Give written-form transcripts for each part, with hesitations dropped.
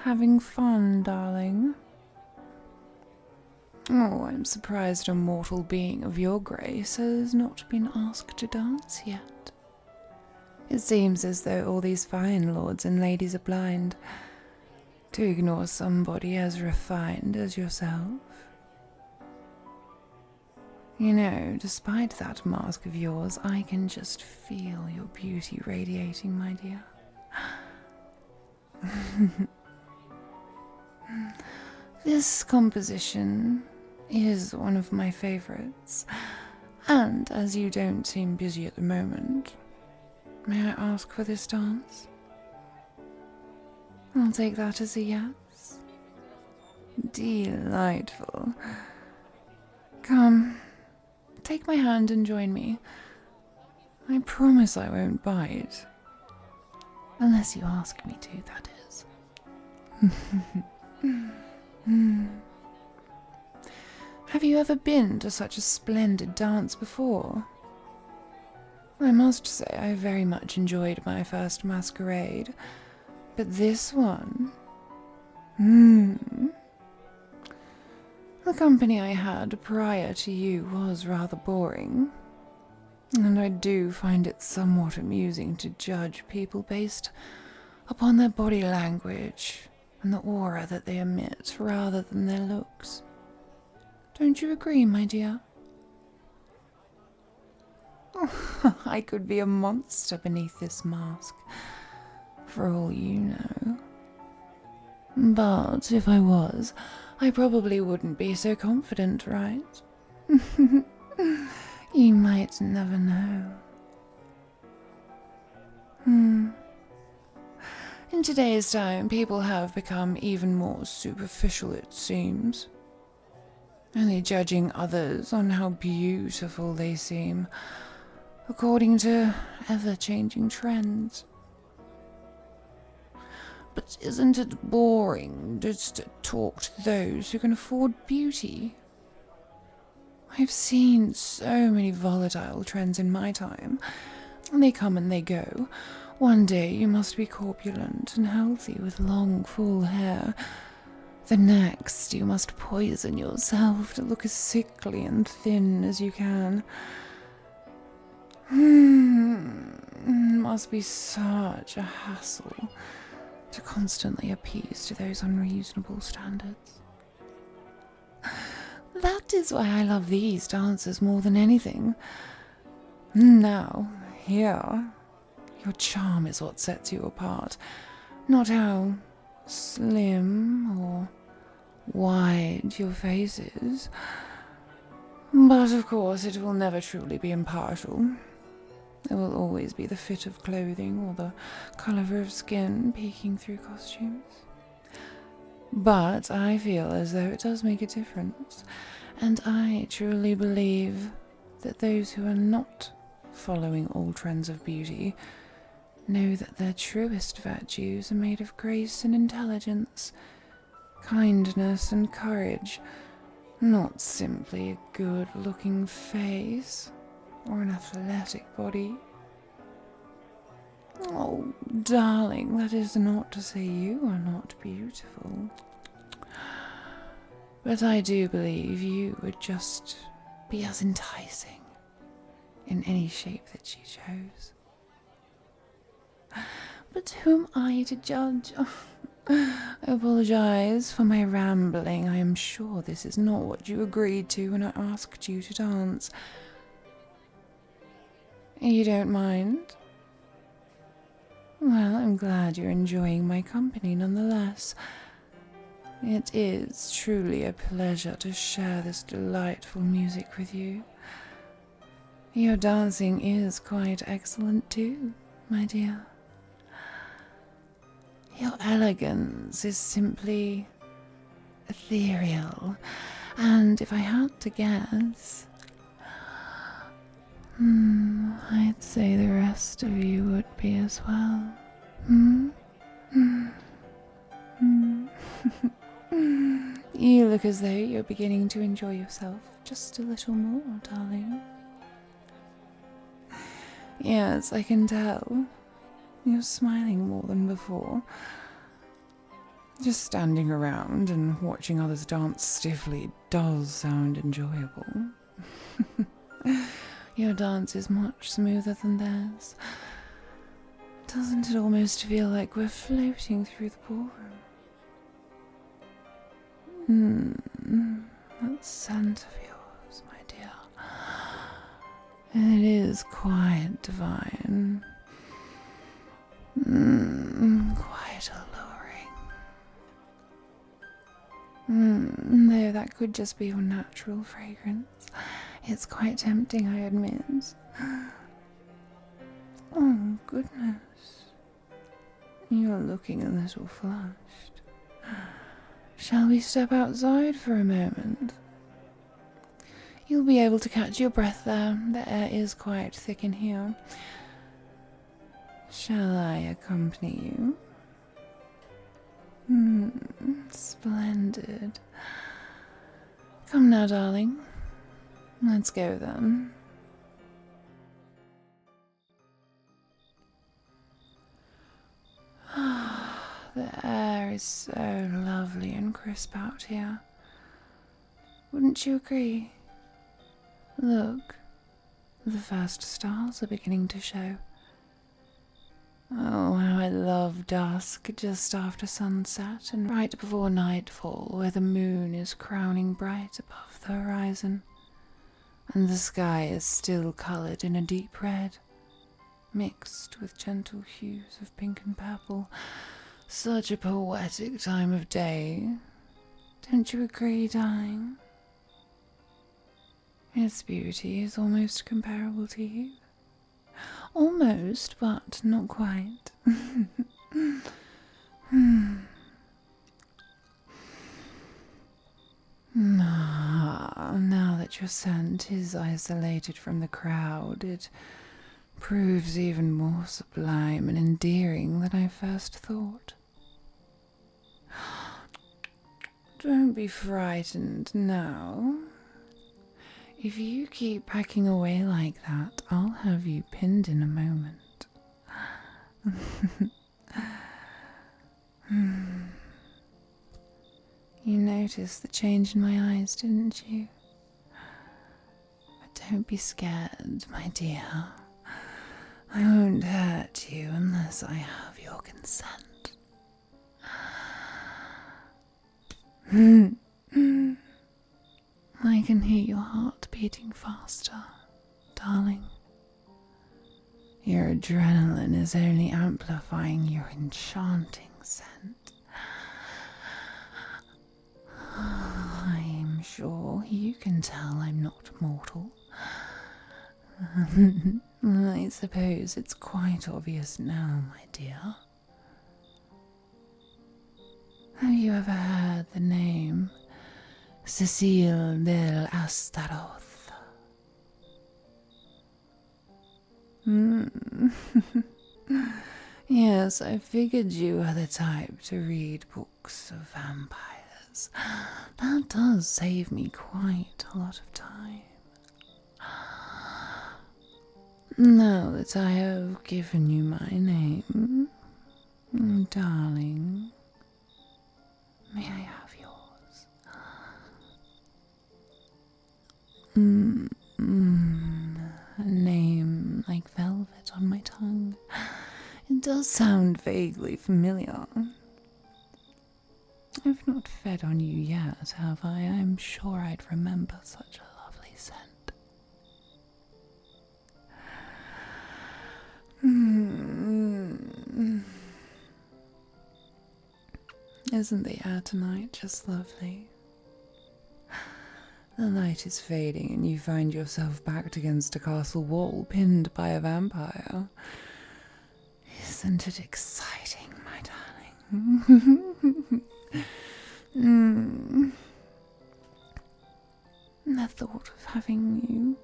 Having fun, darling? Oh, I'm surprised a mortal being of your grace has not been asked to dance yet. It seems as though all these fine lords and ladies are blind to ignore somebody as refined as yourself. You know, despite that mask of yours, I can just feel your beauty radiating, my dear. This composition is one of my favorites, and as you don't seem busy at the moment, may I ask for this dance? I'll take that as a yes. Delightful. Come, take my hand and join me. I promise I won't bite. Unless you ask me to, that is. Have you ever been to such a splendid dance before? I must say I very much enjoyed my first masquerade, but this one... The company I had prior to you was rather boring, and I do find it somewhat amusing to judge people based upon their body language and the aura that they emit rather than their looks. Don't you agree, my dear? Oh, I could be a monster beneath this mask, for all you know. But if I was, I probably wouldn't be so confident, right? You might never know. In today's time, people have become even more superficial, it seems. Only judging others on how beautiful they seem, according to ever-changing trends. But isn't it boring just to talk to those who can afford beauty? I've seen so many volatile trends in my time. They come and they go. One day you must be corpulent and healthy with long, full hair. The next you must poison yourself to look as sickly and thin as you can. It must be such a hassle to constantly appease to those unreasonable standards. That is why I love these dances more than anything. Now, here, your charm is what sets you apart, not how slim or wide your face is. But of course it will never truly be impartial. There will always be the fit of clothing or the colour of skin peeking through costumes. But I feel as though it does make a difference, and I truly believe that those who are not following all trends of beauty know that their truest virtues are made of grace and intelligence, kindness and courage, not simply a good-looking face or an athletic body. Oh, darling, that is not to say you are not beautiful. But I do believe you would just be as enticing in any shape that you chose. But who am I to judge? I apologize for my rambling. I am sure this is not what you agreed to when I asked you to dance. You don't mind? Well, I'm glad you're enjoying my company nonetheless. It is truly a pleasure to share this delightful music with you. Your dancing is quite excellent too, my dear. Your elegance is simply ethereal, and if I had to guess, I'd say the rest of you would be as well. You look as though you're beginning to enjoy yourself just a little more, darling. Yes, I can tell. You're smiling more than before. Just standing around and watching others dance stiffly does sound enjoyable. Your dance is much smoother than theirs. Doesn't it almost feel like we're floating through the ballroom? That scent of yours, my dear. It is quite divine. Quite alluring. Though that could just be your natural fragrance. It's quite tempting, I admit. Oh, goodness. You're looking a little flushed. Shall we step outside for a moment? You'll be able to catch your breath there. The air is quite thick in here. Shall I accompany you? Splendid. Come now, darling. Let's go then. The air is so lovely and crisp out here. Wouldn't you agree? Look, the first stars are beginning to show. Oh, how I love dusk just after sunset and right before nightfall, where the moon is crowning bright above the horizon, and the sky is still coloured in a deep red, mixed with gentle hues of pink and purple. Such a poetic time of day. Don't you agree, darling? Its beauty is almost comparable to you. Almost, but not quite. Now that your scent is isolated from the crowd, it proves even more sublime and endearing than I first thought. Don't be frightened now. If you keep packing away like that, I'll have you pinned in a moment. You noticed the change in my eyes, didn't you? But don't be scared, my dear. I won't hurt you unless I have your consent. I can hear your heart beating faster, darling. Your adrenaline is only amplifying your enchanting scent. I'm sure you can tell I'm not mortal. I suppose it's quite obvious now, my dear. Have you ever heard the name Cecile del Astaroth? Yes, I figured you were the type to read books of vampires. That does save me quite a lot of time. Now that I have given you my name, darling, may I have yours? A name like velvet on my tongue. It does sound vaguely familiar. I've not fed on you yet, have I? I'm sure I'd remember such a lovely scent. Isn't the air tonight just lovely? The light is fading and you find yourself backed against a castle wall, pinned by a vampire. Isn't it exciting, my darling? The thought of having you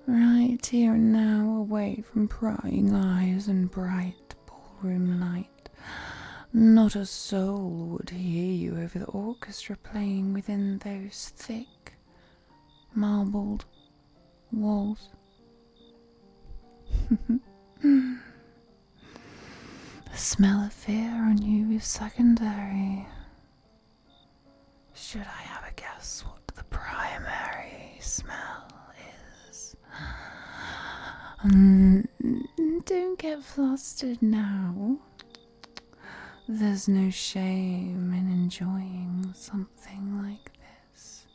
right here and now, away from prying eyes and bright ballroom light. Not a soul would hear you over the orchestra playing within those thick, marbled walls. The smell of fear on you is secondary. Should I have a guess what the primary smell is? Don't get flustered now. There's no shame in enjoying something like this.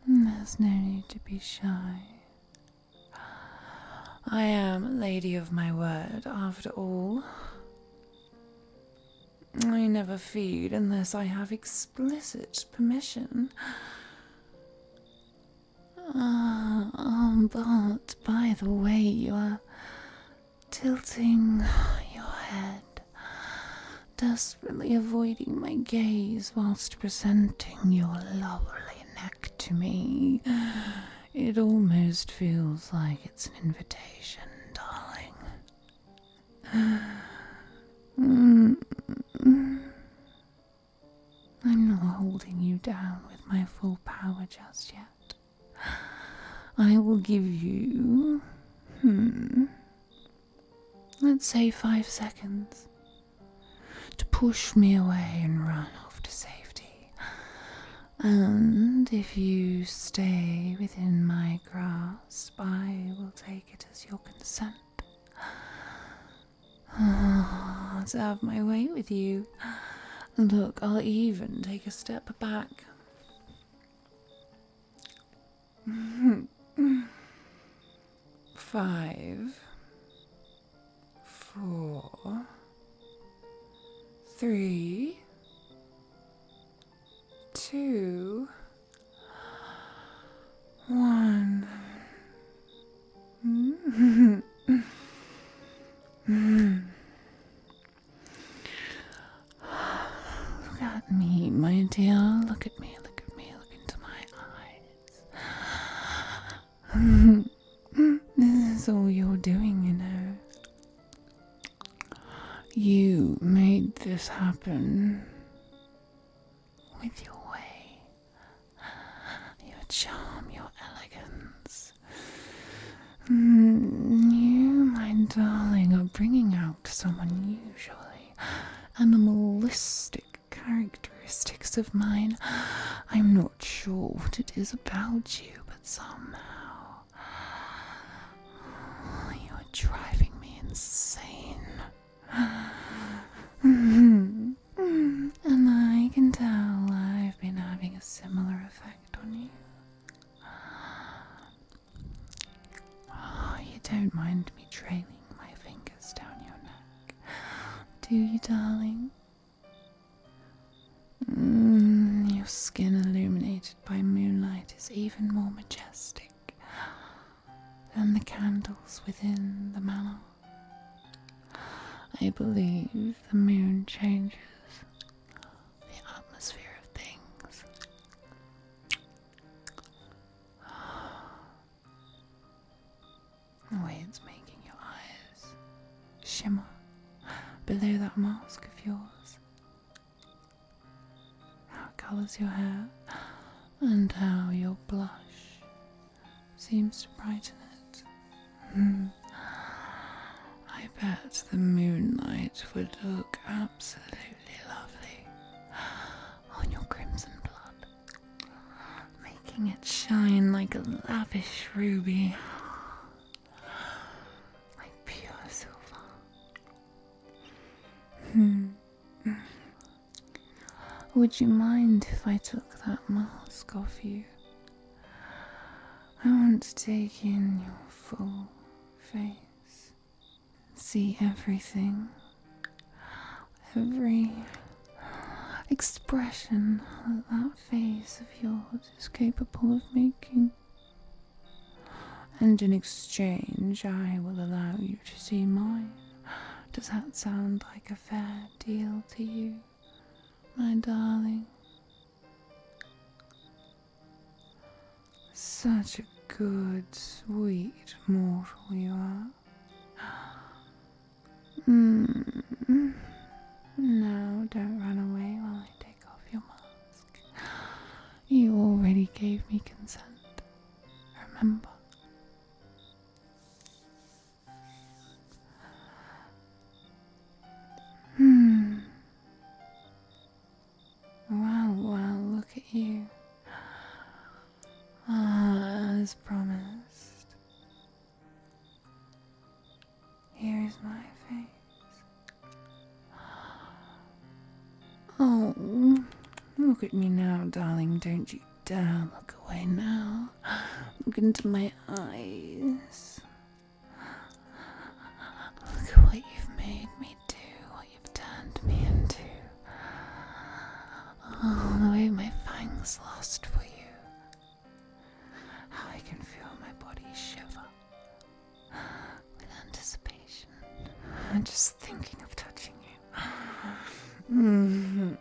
There's no need to be shy. I am a lady of my word, after all. I never feed unless I have explicit permission. But by the way, you are tilting your head, desperately avoiding my gaze whilst presenting your lovely neck to me. It almost feels like it's an invitation, darling. I'm not holding you down with my full power just yet. I will give you, let's say 5 seconds to push me away and run off to safety. And if you stay within my grasp, I will take it as your consent. To have my way with you. Look, I'll even take a step back. 5, 4, 3, 2, 1. Look at me, my dear. Look at me, look at me, look into my eyes. This is all you're doing, you know. You made this happen with your way, your charm, your elegance. You, my darling, are bringing out some unusually animalistic characteristics of mine. I'm not sure what it is about you, but somehow you're driving me insane. And I can tell I've been having a similar effect on you. You don't mind me trailing my fingers down your neck, do you, darling? Your skin illuminated by moonlight is even more majestic than the candles within the manor. I believe the moon changes the atmosphere of things. The way it's making your eyes shimmer below that mask of yours. How it colours your hair and how your blush seems to brighten it. I bet the moonlight would look absolutely lovely on your crimson blood, making it shine like a lavish ruby, like pure silver. Would you mind if I took that mask off you? I want to take in your full face. See everything, every expression that face of yours is capable of making. And in exchange, I will allow you to see mine. Does that sound like a fair deal to you, my darling? Such a good, sweet mortal you are. No, don't run away while I take off your mask. You already gave me consent, remember? Well, look at you. As promised. Here is my face. Oh, look at me now, darling. Don't you dare look away now. Look into my eyes. Look at what you've made me do, what you've turned me into. Oh, the way my fangs lost for you. How I can feel my body shiver with anticipation. I'm just thinking of touching you.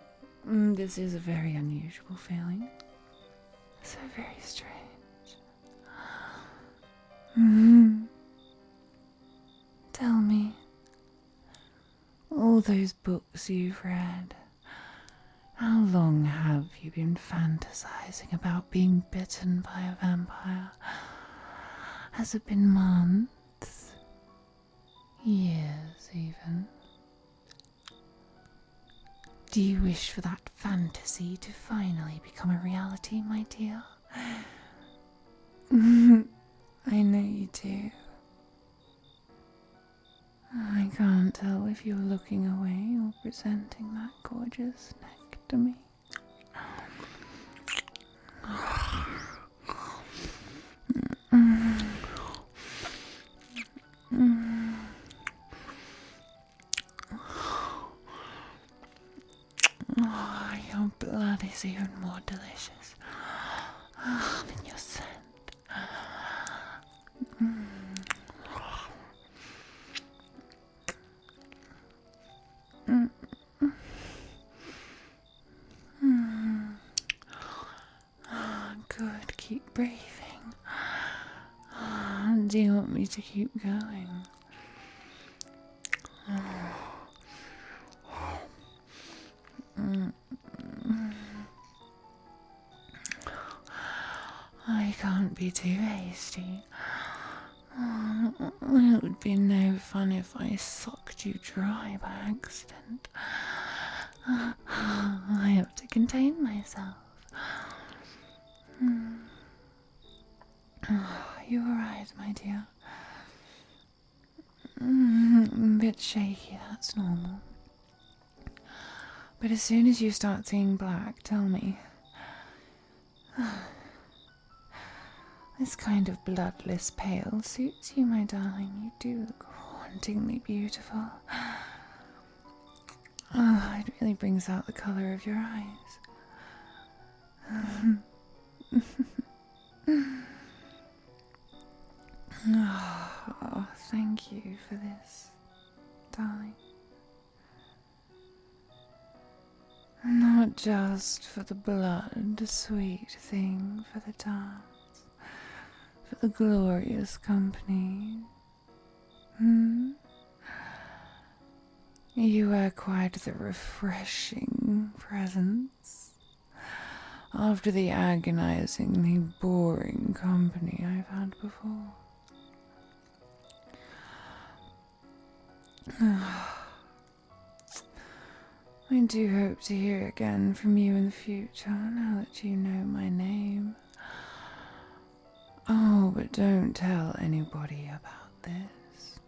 This is a very unusual feeling. So very strange. Tell me, all those books you've read, how long have you been fantasizing about being bitten by a vampire? Has it been months? Years, even? Do you wish for that fantasy to finally become a reality, my dear? I know you do. I can't tell if you're looking away or presenting that gorgeous neck to me. Oh, your blood is even more delicious than your scent. Good, keep breathing. Do you want me to keep going? I can't be too hasty. It would be no fun if I sucked you dry by accident. I have to contain myself. You're right, my dear. A bit shaky, that's normal. But as soon as you start seeing black, tell me. This kind of bloodless pale suits you, my darling. You do look hauntingly beautiful. It really brings out the colour of your eyes. Thank you for this, darling. Not just for the blood, sweet thing, for the dance, for the glorious company. You are quite the refreshing presence after the agonizingly boring company I've had before. I do hope to hear again from you in the future, now that you know my name. Oh, but don't tell anybody about this.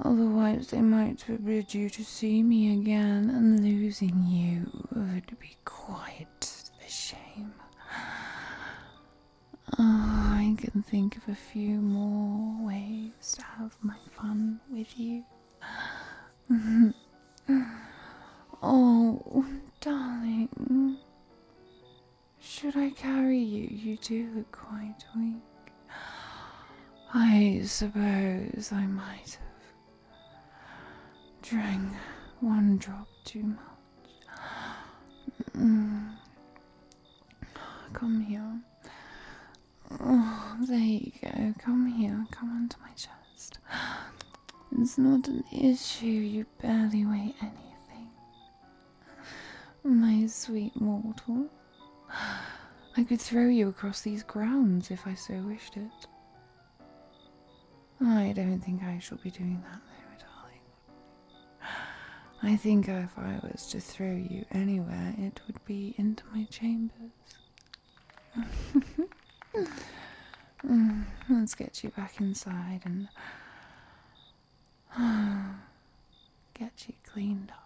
Otherwise they might forbid you to see me again, and losing you would be quite the shame. I can think of a few more ways to have my fun with you. Oh, darling. Should I carry you? You do look quite weak. I suppose I might have drank one drop too much. Come here. Oh, there you go. Come here. Come onto my chest. It's not an issue. You barely weigh anything. My sweet mortal. I could throw you across these grounds if I so wished it. I don't think I shall be doing that though, I think if I was to throw you anywhere, it would be into my chambers. Let's get you back inside and get you cleaned up.